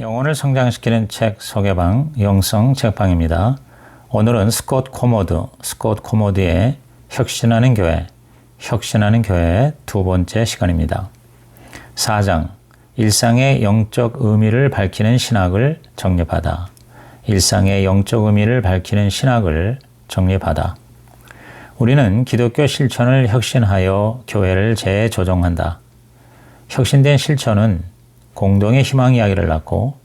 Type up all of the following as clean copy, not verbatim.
영혼을 성장시키는 책 소개방 영성 책방입니다. 오늘은 스콧 코모드의 혁신하는 교회 두 번째 시간입니다. 4장 일상의 영적 의미를 밝히는 신학을 정립하다. 일상의 영적 의미를 밝히는 신학을 정립하다. 우리는 기독교 실천을 혁신하여 교회를 재조정한다. 혁신된 실천은 공동의 희망 이야기를 낳고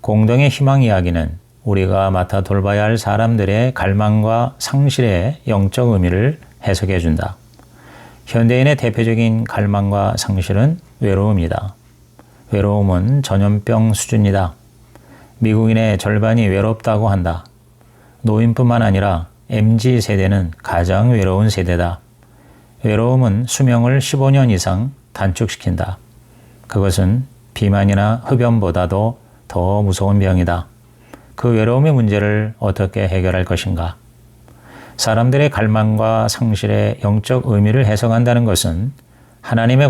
공동의 희망 이야기는 우리가 맡아 돌봐야 할 사람들의 갈망과 상실의 영적 의미를 해석해 준다. 현대인의 대표적인 갈망과 상실은 외로움이다. 외로움은 전염병 수준이다. 미국인의 절반이 외롭다고 한다. 노인뿐만 아니라 MZ세대는 가장 외로운 세대다. 외로움은 수명을 15년 이상 단축시킨다. 그것은 비만이나 흡연보다도 더 무서운 병이다. 그 외로움의 문제를 어떻게 해결할 것인가? 사람들의 갈망과 상실의 영적 의미를 해석한다는 것은 하나님의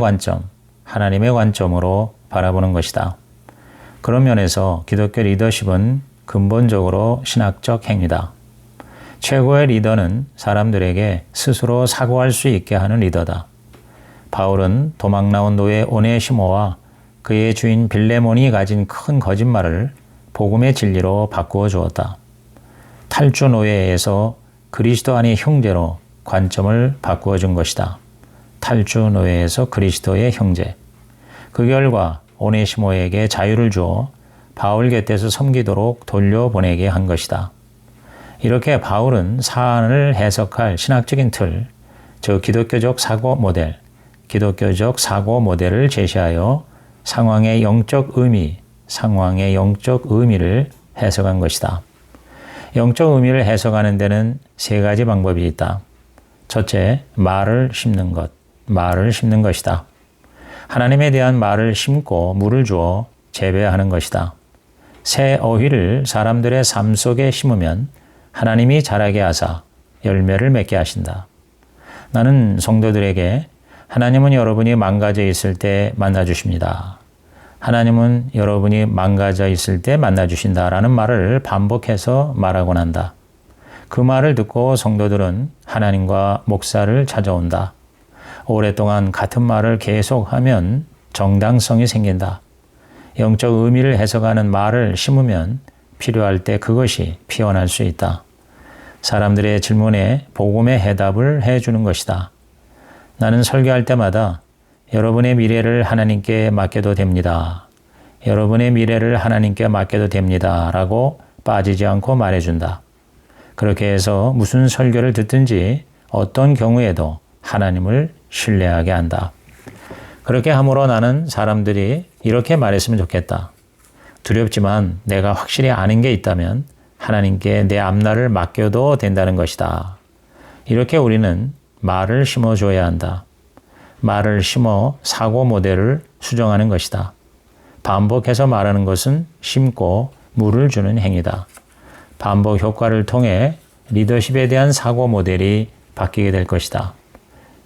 관점으로 바라보는 것이다. 그런 면에서 기독교 리더십은 근본적으로 신학적 행위다. 최고의 리더는 사람들에게 스스로 사고할 수 있게 하는 리더다. 바울은 도망 나온 노예 오네시모와 그의 주인 빌레몬이 가진 큰 거짓말을 복음의 진리로 바꾸어 주었다. 탈주 노예에서 그리스도 안의 형제로 관점을 바꾸어 준 것이다. 탈주 노예에서 그리스도의 형제. 그 결과 오네시모에게 자유를 주어 바울 곁에서 섬기도록 돌려보내게 한 것이다. 이렇게 바울은 사안을 해석할 신학적인 틀, 즉 기독교적 사고 모델을 제시하여 상황의 영적 의미를 해석한 것이다. 영적 의미를 해석하는 데는 세 가지 방법이 있다. 첫째, 말을 심는 것이다. 하나님에 대한 말을 심고 물을 주어 재배하는 것이다. 새 어휘를 사람들의 삶 속에 심으면 하나님이 자라게 하사 열매를 맺게 하신다. 나는 성도들에게 하나님은 여러분이 망가져 있을 때 만나주십니다. 하나님은 여러분이 망가져 있을 때 만나주신다라는 말을 반복해서 말하곤 한다. 그 말을 듣고 성도들은 하나님과 목사를 찾아온다. 오랫동안 같은 말을 계속하면 정당성이 생긴다. 영적 의미를 해석하는 말을 심으면 필요할 때 그것이 피어날 수 있다. 사람들의 질문에 복음의 해답을 해주는 것이다. 나는 설교할 때마다 여러분의 미래를 하나님께 맡겨도 됩니다. 여러분의 미래를 하나님께 맡겨도 됩니다. 라고 빠지지 않고 말해준다. 그렇게 해서 무슨 설교를 듣든지 어떤 경우에도 하나님을 신뢰하게 한다. 그렇게 함으로 나는 사람들이 이렇게 말했으면 좋겠다. 두렵지만 내가 확실히 아는 게 있다면 하나님께 내 앞날을 맡겨도 된다는 것이다. 이렇게 우리는 말을 심어줘야 한다. 말을 심어 사고 모델을 수정하는 것이다. 반복해서 말하는 것은 심고 물을 주는 행위다. 반복 효과를 통해 리더십에 대한 사고 모델이 바뀌게 될 것이다.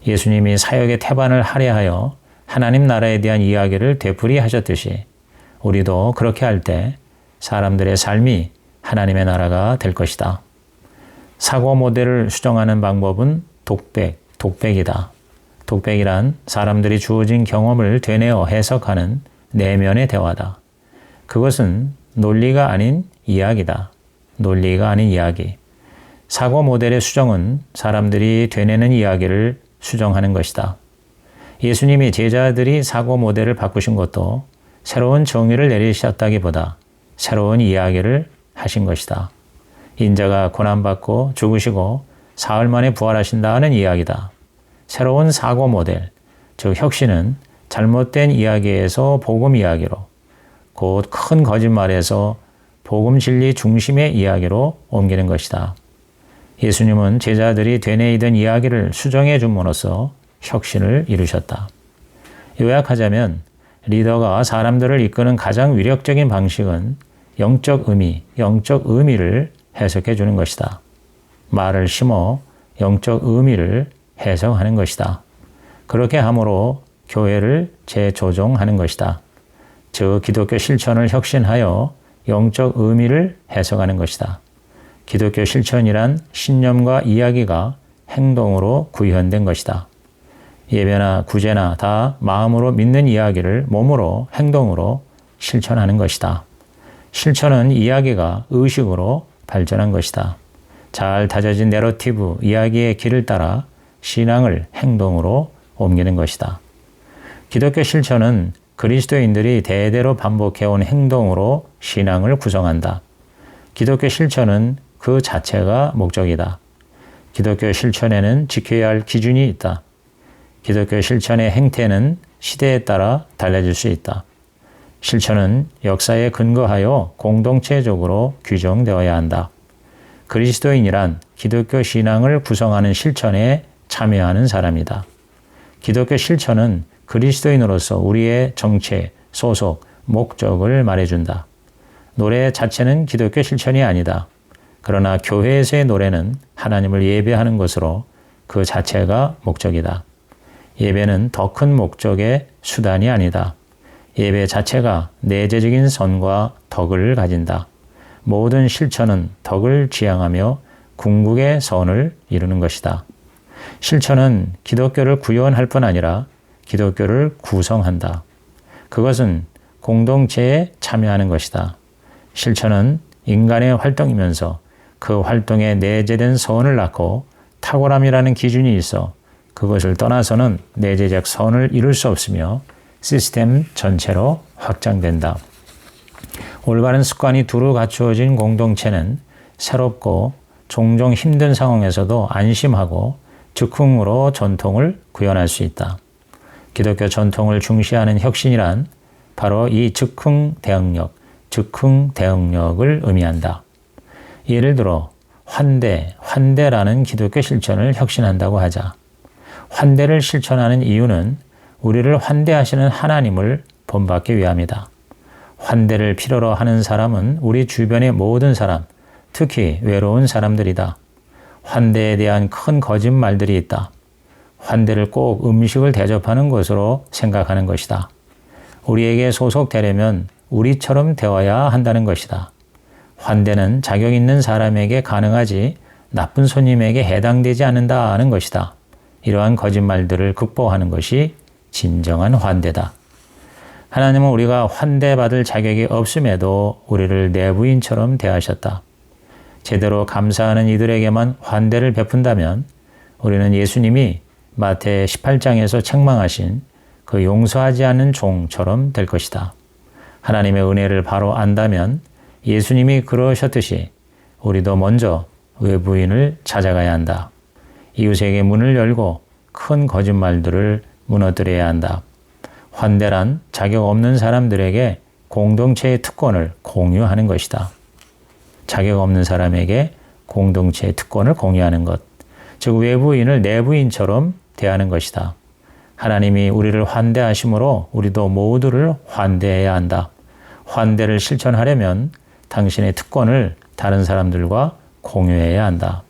예수님이 사역의 태반을 할애하여 하나님 나라에 대한 이야기를 되풀이하셨듯이 우리도 그렇게 할 때 사람들의 삶이 하나님의 나라가 될 것이다. 사고 모델을 수정하는 방법은 독백이다. 독백이란 사람들이 주어진 경험을 되뇌어 해석하는 내면의 대화다. 그것은 논리가 아닌 이야기다. 사고 모델의 수정은 사람들이 되뇌는 이야기를 수정하는 것이다. 예수님이 제자들이 사고 모델을 바꾸신 것도 새로운 정의를 내리셨다기보다 새로운 이야기를 하신 것이다. 인자가 고난받고 죽으시고 사흘 만에 부활하신다는 이야기다. 새로운 사고 모델, 즉 혁신은 잘못된 이야기에서 복음 이야기로, 곧 큰 거짓말에서 복음 진리 중심의 이야기로 옮기는 것이다. 예수님은 제자들이 되뇌이던 이야기를 수정해 줌으로써 혁신을 이루셨다. 요약하자면 리더가 사람들을 이끄는 가장 위력적인 방식은 영적 의미를 해석해 주는 것이다. 말을 심어 영적 의미를 해석하는 것이다. 그렇게 함으로 교회를 재조정하는 것이다. 즉 기독교 실천을 혁신하여 영적 의미를 해석하는 것이다. 기독교 실천이란 신념과 이야기가 행동으로 구현된 것이다. 예배나 구제나 다 마음으로 믿는 이야기를 몸으로 행동으로 실천하는 것이다. 실천은 이야기가 의식으로 발전한 것이다. 잘 다져진 내러티브, 이야기의 길을 따라 신앙을 행동으로 옮기는 것이다. 기독교 실천은 그리스도인들이 대대로 반복해온 행동으로 신앙을 구성한다. 기독교 실천은 그 자체가 목적이다. 기독교 실천에는 지켜야 할 기준이 있다. 기독교 실천의 행태는 시대에 따라 달라질 수 있다. 실천은 역사에 근거하여 공동체적으로 규정되어야 한다. 그리스도인이란 기독교 신앙을 구성하는 실천에 참여하는 사람이다. 기독교 실천은 그리스도인으로서 우리의 정체, 소속, 목적을 말해준다. 노래 자체는 기독교 실천이 아니다. 그러나 교회에서의 노래는 하나님을 예배하는 것으로 그 자체가 목적이다. 예배는 더 큰 목적의 수단이 아니다. 예배 자체가 내재적인 선과 덕을 가진다. 모든 실천은 덕을 지향하며 궁극의 선을 이루는 것이다. 실천은 기독교를 구현할 뿐 아니라 기독교를 구성한다. 그것은 공동체에 참여하는 것이다. 실천은 인간의 활동이면서 그 활동에 내재된 선을 낳고 탁월함이라는 기준이 있어 그것을 떠나서는 내재적 선을 이룰 수 없으며 시스템 전체로 확장된다. 올바른 습관이 두루 갖추어진 공동체는 새롭고 종종 힘든 상황에서도 안심하고 즉흥으로 전통을 구현할 수 있다. 기독교 전통을 중시하는 혁신이란 바로 이 즉흥 대응력을 의미한다. 예를 들어 환대라는 기독교 실천을 혁신한다고 하자. 환대를 실천하는 이유는 우리를 환대하시는 하나님을 본받기 위함이다. 환대를 필요로 하는 사람은 우리 주변의 모든 사람, 특히 외로운 사람들이다. 환대에 대한 큰 거짓말들이 있다. 환대를 꼭 음식을 대접하는 것으로 생각하는 것이다. 우리에게 소속되려면 우리처럼 되어야 한다는 것이다. 환대는 자격 있는 사람에게 가능하지 나쁜 손님에게 해당되지 않는다는 것이다. 이러한 거짓말들을 극복하는 것이 진정한 환대다. 하나님은 우리가 환대받을 자격이 없음에도 우리를 내부인처럼 대하셨다. 제대로 감사하는 이들에게만 환대를 베푼다면 우리는 예수님이 마태 18장에서 책망하신 그 용서하지 않는 종처럼 될 것이다. 하나님의 은혜를 바로 안다면 예수님이 그러셨듯이 우리도 먼저 외부인을 찾아가야 한다. 이웃에게 문을 열고 큰 거짓말들을 무너뜨려야 한다. 환대란 자격 없는 사람들에게 공동체의 특권을 공유하는 것이다. 자격 없는 사람에게 공동체의 특권을 공유하는 것, 즉 외부인을 내부인처럼 대하는 것이다. 하나님이 우리를 환대하심으로 우리도 모두를 환대해야 한다. 환대를 실천하려면 당신의 특권을 다른 사람들과 공유해야 한다.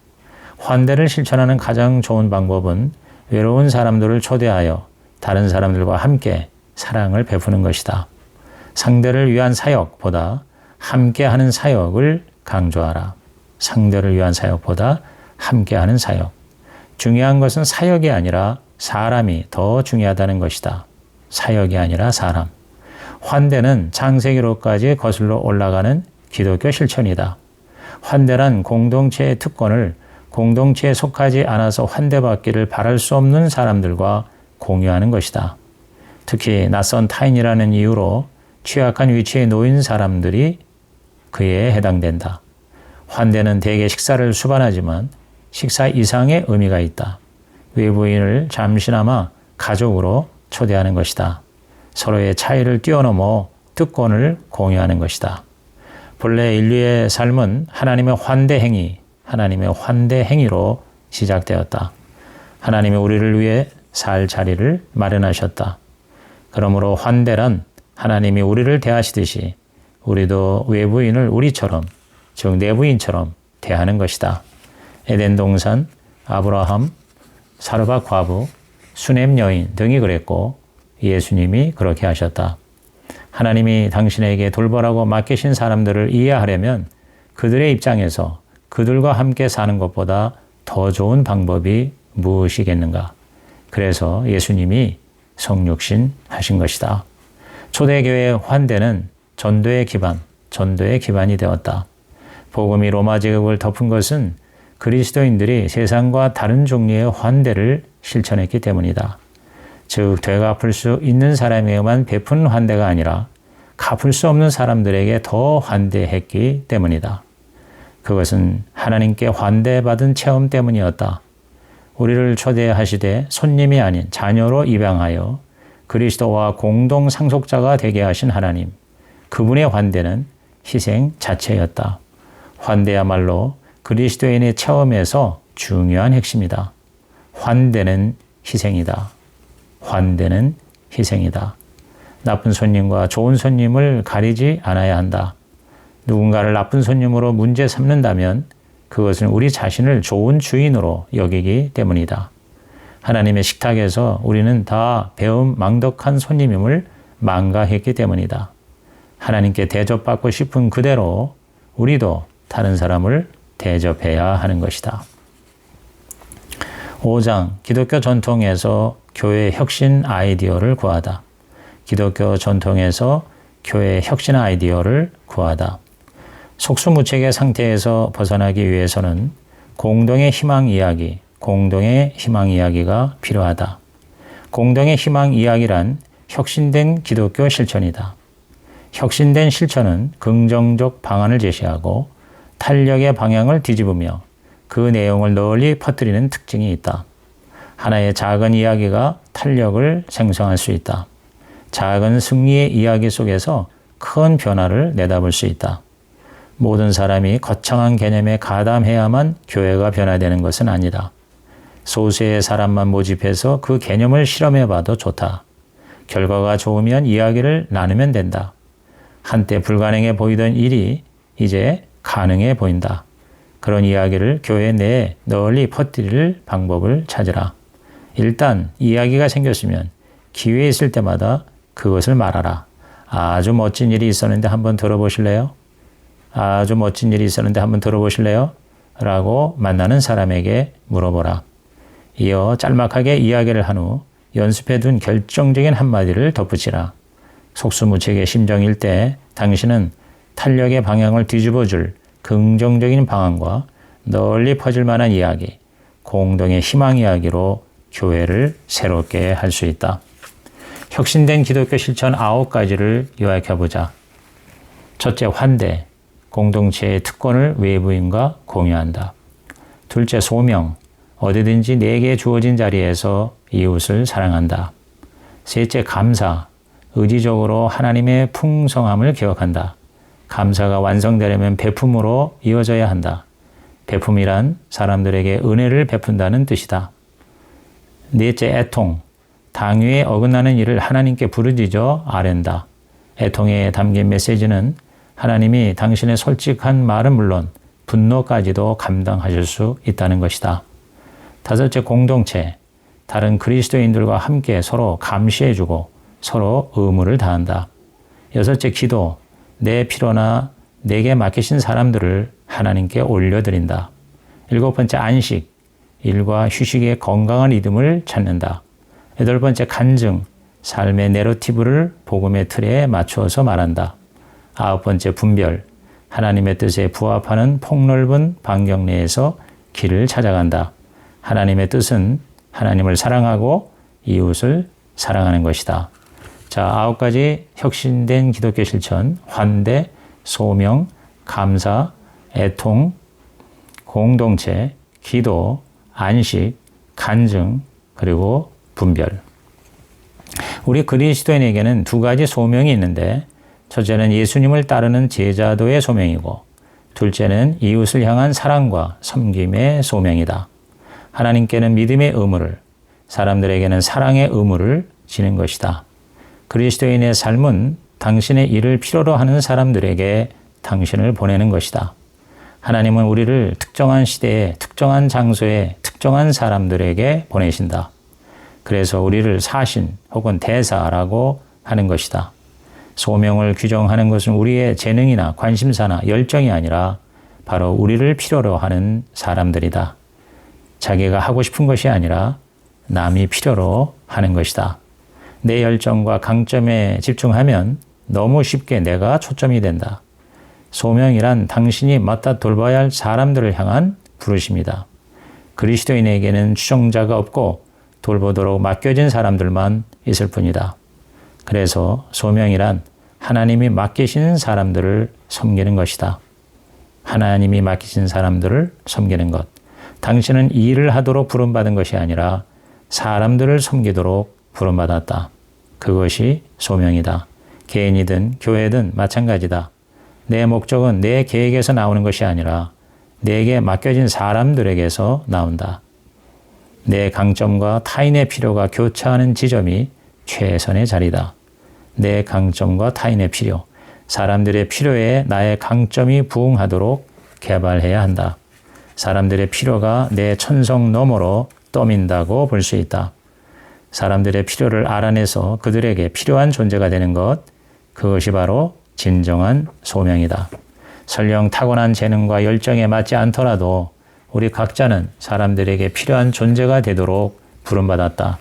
환대를 실천하는 가장 좋은 방법은 외로운 사람들을 초대하여 다른 사람들과 함께 사랑을 베푸는 것이다. 상대를 위한 사역보다 함께하는 사역을 강조하라. 상대를 위한 사역보다 함께하는 사역. 중요한 것은 사역이 아니라 사람이 더 중요하다는 것이다. 사역이 아니라 사람. 환대는 창세기로까지 거슬러 올라가는 기독교 실천이다. 환대란 공동체의 특권을 공동체에 속하지 않아서 환대받기를 바랄 수 없는 사람들과 공유하는 것이다. 특히 낯선 타인이라는 이유로 취약한 위치에 놓인 사람들이 그에 해당된다. 환대는 대개 식사를 수반하지만 식사 이상의 의미가 있다. 외부인을 잠시나마 가족으로 초대하는 것이다. 서로의 차이를 뛰어넘어 특권을 공유하는 것이다. 본래 인류의 삶은 하나님의 환대 행위로 시작되었다. 하나님이 우리를 위해 살 자리를 마련하셨다. 그러므로 환대란 하나님이 우리를 대하시듯이 우리도 외부인을 우리처럼, 즉 내부인처럼 대하는 것이다. 에덴 동산, 아브라함, 사르밧 과부, 수넴 여인 등이 그랬고 예수님이 그렇게 하셨다. 하나님이 당신에게 돌보라고 맡기신 사람들을 이해하려면 그들의 입장에서 그들과 함께 사는 것보다 더 좋은 방법이 무엇이겠는가? 그래서 예수님이 성육신 하신 것이다. 초대교회의 환대는 전도의 기반이 되었다. 복음이 로마 제국을 덮은 것은 그리스도인들이 세상과 다른 종류의 환대를 실천했기 때문이다. 즉, 되갚을 수 있는 사람에게만 베푼 환대가 아니라 갚을 수 없는 사람들에게 더 환대했기 때문이다. 그것은 하나님께 환대받은 체험 때문이었다. 우리를 초대하시되 손님이 아닌 자녀로 입양하여 그리스도와 공동 상속자가 되게 하신 하나님, 그분의 환대는 희생 자체였다. 환대야말로 그리스도인의 체험에서 중요한 핵심이다. 환대는 희생이다. 환대는 희생이다. 나쁜 손님과 좋은 손님을 가리지 않아야 한다. 누군가를 나쁜 손님으로 문제 삼는다면 그것은 우리 자신을 좋은 주인으로 여기기 때문이다. 하나님의 식탁에서 우리는 다 배은망덕한 손님임을 망각했기 때문이다. 하나님께 대접받고 싶은 그대로 우리도 다른 사람을 대접해야 하는 것이다. 5장, 기독교 전통에서 교회 혁신 아이디어를 구하다. 기독교 전통에서 교회 혁신 아이디어를 구하다. 속수무책의 상태에서 벗어나기 위해서는 공동의 희망 이야기가 필요하다. 공동의 희망 이야기란 혁신된 기독교 실천이다. 혁신된 실천은 긍정적 방안을 제시하고 탄력의 방향을 뒤집으며 그 내용을 널리 퍼뜨리는 특징이 있다. 하나의 작은 이야기가 탄력을 생성할 수 있다. 작은 승리의 이야기 속에서 큰 변화를 내다볼 수 있다. 모든 사람이 거창한 개념에 가담해야만 교회가 변화되는 것은 아니다. 소수의 사람만 모집해서 그 개념을 실험해봐도 좋다. 결과가 좋으면 이야기를 나누면 된다. 한때 불가능해 보이던 일이 이제 가능해 보인다. 그런 이야기를 교회 내에 널리 퍼뜨릴 방법을 찾으라. 일단 이야기가 생겼으면 기회 있을 때마다 그것을 말하라. 아주 멋진 일이 있었는데 한번 들어보실래요? 아주 멋진 일이 있었는데 한번 들어보실래요? 라고 만나는 사람에게 물어보라. 이어 짤막하게 이야기를 한 후 연습해둔 결정적인 한마디를 덧붙이라. 속수무책의 심정일 때 당신은 탄력의 방향을 뒤집어줄 긍정적인 방안과 널리 퍼질 만한 이야기, 공동의 희망 이야기로 교회를 새롭게 할 수 있다. 혁신된 기독교 실천 9가지를 요약해보자. 첫째, 환대. 공동체의 특권을 외부인과 공유한다. 둘째, 소명. 어디든지 내게 주어진 자리에서 이웃을 사랑한다. 셋째, 감사. 의지적으로 하나님의 풍성함을 기억한다. 감사가 완성되려면 베품으로 이어져야 한다. 베품이란 사람들에게 은혜를 베푼다는 뜻이다. 넷째, 애통. 당위에 어긋나는 일을 하나님께 부르짖어 아랜다. 애통에 담긴 메시지는 하나님이 당신의 솔직한 말은 물론 분노까지도 감당하실 수 있다는 것이다. 다섯째, 공동체. 다른 그리스도인들과 함께 서로 감시해주고 서로 의무를 다한다. 여섯째, 기도. 내 필요나 내게 맡기신 사람들을 하나님께 올려드린다. 일곱 번째, 안식. 일과 휴식의 건강한 리듬을 찾는다. 여덟 번째, 간증. 삶의 내러티브를 복음의 틀에 맞추어서 말한다. 아홉 번째, 분별. 하나님의 뜻에 부합하는 폭넓은 반경 내에서 길을 찾아간다. 하나님의 뜻은 하나님을 사랑하고 이웃을 사랑하는 것이다. 자, 9가지 혁신된 기독교 실천, 환대, 소명, 감사, 애통, 공동체, 기도, 안식, 간증, 그리고 분별. 우리 그리스도인에게는 2가지 소명이 있는데 첫째는 예수님을 따르는 제자도의 소명이고 둘째는 이웃을 향한 사랑과 섬김의 소명이다. 하나님께는 믿음의 의무를, 사람들에게는 사랑의 의무를 지는 것이다. 그리스도인의 삶은 당신의 일을 필요로 하는 사람들에게 당신을 보내는 것이다. 하나님은 우리를 특정한 시대에, 특정한 장소에, 특정한 사람들에게 보내신다. 그래서 우리를 사신 혹은 대사라고 하는 것이다. 소명을 규정하는 것은 우리의 재능이나 관심사나 열정이 아니라 바로 우리를 필요로 하는 사람들이다. 자기가 하고 싶은 것이 아니라 남이 필요로 하는 것이다. 내 열정과 강점에 집중하면 너무 쉽게 내가 초점이 된다. 소명이란 당신이 맡아 돌봐야 할 사람들을 향한 부르심이다. 그리스도인에게는 추종자가 없고 돌보도록 맡겨진 사람들만 있을 뿐이다. 그래서 소명이란 하나님이 맡기신 사람들을 섬기는 것이다. 하나님이 맡기신 사람들을 섬기는 것. 당신은 이 일을 하도록 부름받은 것이 아니라 사람들을 섬기도록 부름받았다. 그것이 소명이다. 개인이든 교회든 마찬가지다. 내 목적은 내 계획에서 나오는 것이 아니라 내게 맡겨진 사람들에게서 나온다. 내 강점과 타인의 필요가 교차하는 지점이 최선의 자리다. 내 강점과 타인의 필요, 사람들의 필요에 나의 강점이 부응하도록 개발해야 한다. 사람들의 필요가 내 천성 너머로 떠민다고 볼 수 있다. 사람들의 필요를 알아내서 그들에게 필요한 존재가 되는 것, 그것이 바로 진정한 소명이다. 설령 타고난 재능과 열정에 맞지 않더라도 우리 각자는 사람들에게 필요한 존재가 되도록 부름받았다.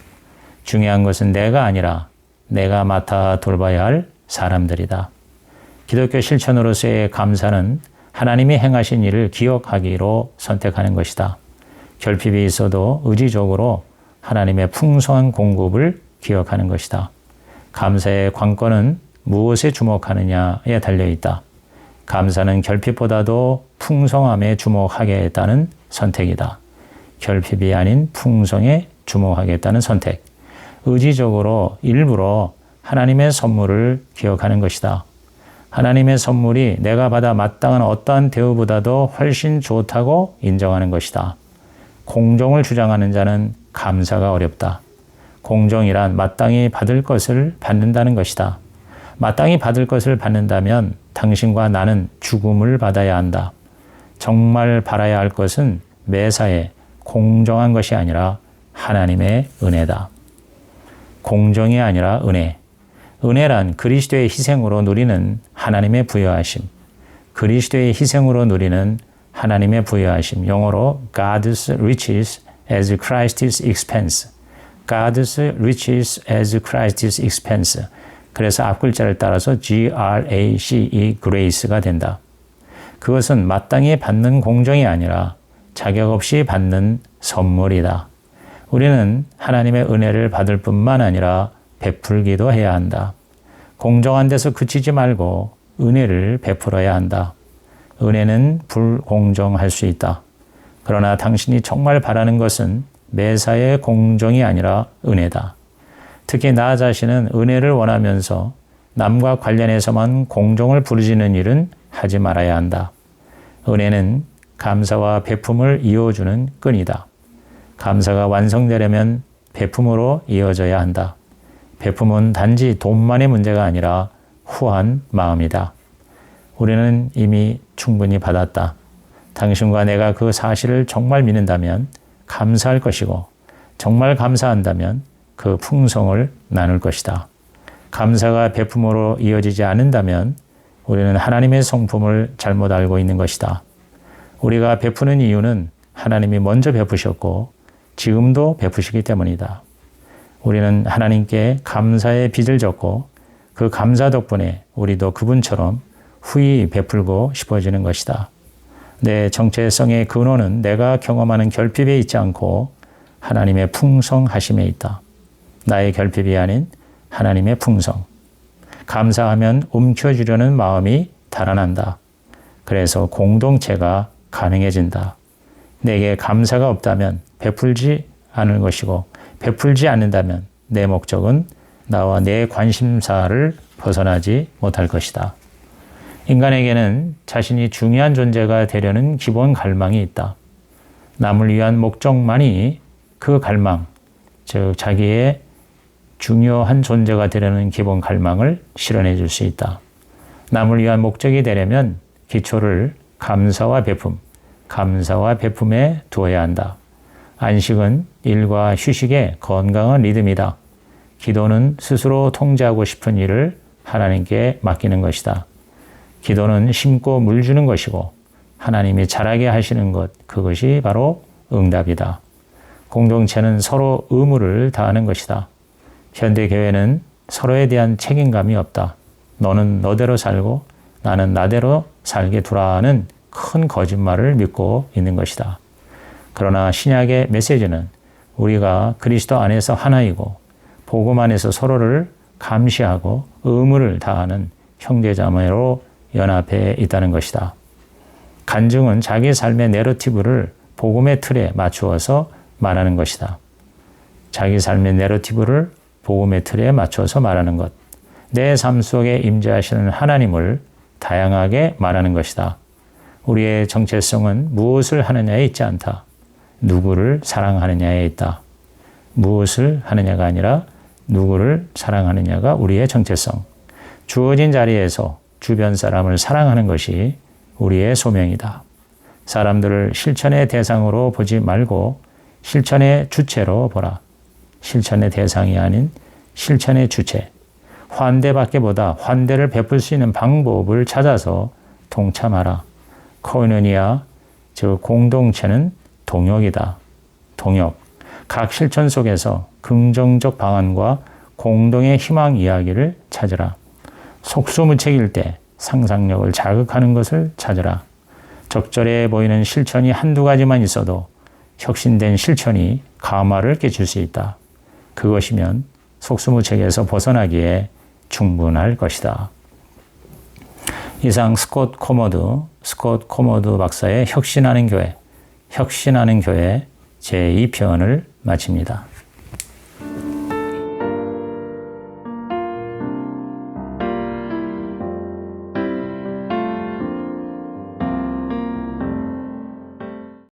중요한 것은 내가 아니라 내가 맡아 돌봐야 할 사람들이다. 기독교 실천으로서의 감사는 하나님이 행하신 일을 기억하기로 선택하는 것이다. 결핍이 있어도 의지적으로 하나님의 풍성한 공급을 기억하는 것이다. 감사의 관건은 무엇에 주목하느냐에 달려있다. 감사는 결핍보다도 풍성함에 주목하겠다는 선택이다. 결핍이 아닌 풍성에 주목하겠다는 선택. 의지적으로 일부러 하나님의 선물을 기억하는 것이다. 하나님의 선물이 내가 받아 마땅한 어떠한 대우보다도 훨씬 좋다고 인정하는 것이다. 공정을 주장하는 자는 감사가 어렵다. 공정이란 마땅히 받을 것을 받는다는 것이다. 마땅히 받을 것을 받는다면 당신과 나는 죽음을 받아야 한다. 정말 바라야 할 것은 매사에 공정한 것이 아니라 하나님의 은혜다. 공정이 아니라 은혜. 은혜란 그리스도의 희생으로 누리는 하나님의 부여하심. 그리스도의 희생으로 누리는 하나님의 부여하심. 영어로 God's riches as Christ's expense. God's riches as Christ's expense. 그래서 앞글자를 따라서 Grace, grace가 된다. 그것은 마땅히 받는 공정이 아니라 자격 없이 받는 선물이다. 우리는 하나님의 은혜를 받을 뿐만 아니라 베풀기도 해야 한다. 공정한 데서 그치지 말고 은혜를 베풀어야 한다. 은혜는 불공정할 수 있다. 그러나 당신이 정말 바라는 것은 매사의 공정이 아니라 은혜다. 특히 나 자신은 은혜를 원하면서 남과 관련해서만 공정을 부르짖는 일은 하지 말아야 한다. 은혜는 감사와 베품을 이어주는 끈이다. 감사가 완성되려면 베품으로 이어져야 한다. 베품은 단지 돈만의 문제가 아니라 후한 마음이다. 우리는 이미 충분히 받았다. 당신과 내가 그 사실을 정말 믿는다면 감사할 것이고 정말 감사한다면 그 풍성을 나눌 것이다. 감사가 베품으로 이어지지 않는다면 우리는 하나님의 성품을 잘못 알고 있는 것이다. 우리가 베푸는 이유는 하나님이 먼저 베푸셨고 지금도 베푸시기 때문이다. 우리는 하나님께 감사의 빚을 졌고 그 감사 덕분에 우리도 그분처럼 후히 베풀고 싶어지는 것이다. 내 정체성의 근원은 내가 경험하는 결핍에 있지 않고 하나님의 풍성하심에 있다. 나의 결핍이 아닌 하나님의 풍성. 감사하면 움켜쥐려는 마음이 달아난다. 그래서 공동체가 가능해진다. 내게 감사가 없다면 베풀지 않을 것이고 베풀지 않는다면 내 목적은 나와 내 관심사를 벗어나지 못할 것이다. 인간에게는 자신이 중요한 존재가 되려는 기본 갈망이 있다. 남을 위한 목적만이 그 갈망, 즉 자기의 중요한 존재가 되려는 기본 갈망을 실현해 줄 수 있다. 남을 위한 목적이 되려면 기초를 감사와 베품에 두어야 한다. 안식은 일과 휴식의 건강한 리듬이다. 기도는 스스로 통제하고 싶은 일을 하나님께 맡기는 것이다. 기도는 심고 물 주는 것이고 하나님이 자라게 하시는 것, 그것이 바로 응답이다. 공동체는 서로 의무를 다하는 것이다. 현대교회는 서로에 대한 책임감이 없다. 너는 너대로 살고 나는 나대로 살게 두라는 큰 거짓말을 믿고 있는 것이다. 그러나 신약의 메시지는 우리가 그리스도 안에서 하나이고 복음 안에서 서로를 감시하고 의무를 다하는 형제자매로 연합해 있다는 것이다. 간증은 자기 삶의 내러티브를 복음의 틀에 맞추어서 말하는 것이다. 자기 삶의 내러티브를 복음의 틀에 맞춰서 말하는 것. 내 삶 속에 임재하시는 하나님을 다양하게 말하는 것이다. 우리의 정체성은 무엇을 하느냐에 있지 않다. 누구를 사랑하느냐에 있다. 무엇을 하느냐가 아니라 누구를 사랑하느냐가 우리의 정체성. 주어진 자리에서 주변 사람을 사랑하는 것이 우리의 소명이다. 사람들을 실천의 대상으로 보지 말고 실천의 주체로 보라. 실천의 대상이 아닌 실천의 주체. 환대받기보다 환대를 베풀 수 있는 방법을 찾아서 동참하라. 코이노니아, 즉 공동체는 동역이다. 동역. 각 실천 속에서 긍정적 방안과 공동의 희망 이야기를 찾으라. 속수무책일 때 상상력을 자극하는 것을 찾으라. 적절해 보이는 실천이 한두 가지만 있어도 혁신된 실천이 감화를 끼칠 수 있다. 그것이면 속수무책에서 벗어나기에 충분할 것이다. 이상 스콧 코모드 박사의 혁신하는 교회 제2편을 마칩니다.